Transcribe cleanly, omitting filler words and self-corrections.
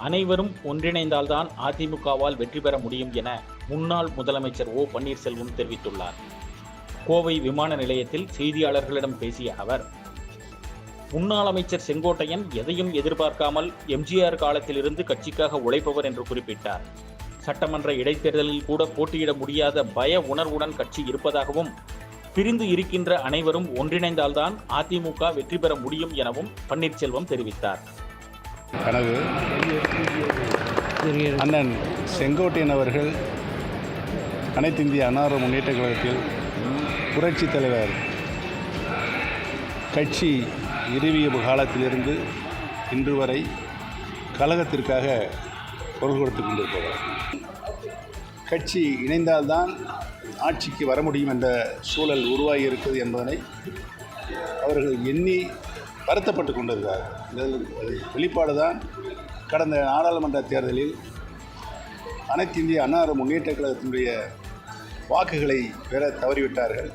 அனைவரும் ஒன்றிணைந்தால்தான் அதிமுகவால் வெற்றி பெற முடியும் என முன்னாள் முதலமைச்சர் ஓ பன்னீர்செல்வம் தெரிவித்துள்ளார். கோவை விமான நிலையத்தில் செய்தியாளர்களிடம் பேசிய அவர், முன்னாள் அமைச்சர் செங்கோட்டையன் எதையும் எதிர்பார்க்காமல் எம்ஜிஆர் காலத்திலிருந்து கட்சிக்காக உழைப்பவர் என்று குறிப்பிட்டார். சட்டமன்ற இடைத்தேர்தலில் கூட போட்டியிட முடியாத பய உணர்வுடன் கட்சி இருப்பதாகவும், பிரிந்து இருக்கின்ற அனைவரும் ஒன்றிணைந்தால்தான் அதிமுக வெற்றி பெற முடியும் எனவும் பன்னீர்செல்வம் தெரிவித்தார். கனவு அண்ணன் செங்கோட்டையன் அவர்கள் அனைத்து இந்திய அண்ணா முன்னேற்ற கழகத்தில் புரட்சித் தலைவர் கட்சி நிறுவிய காலத்திலிருந்து இன்று வரை கழகத்திற்காக குரல் கொடுத்து கொண்டிருப்பவர். கட்சி இணைந்தால்தான் ஆட்சிக்கு வர முடியும் என்ற சூழல் உருவாகி இருக்குது என்பதனை அவர்கள் எண்ணி வருத்தப்பட்டு கொண்டிருக்கிறார். இதன் வெளிப்பாடு தான் கடந்த நாடாளுமன்ற தேர்தலில் அனைத்து இந்திய அண்ணா முன்னேற்ற கழகத்தினுடைய வாக்குகளை பெற தவறிவிட்டார்கள்.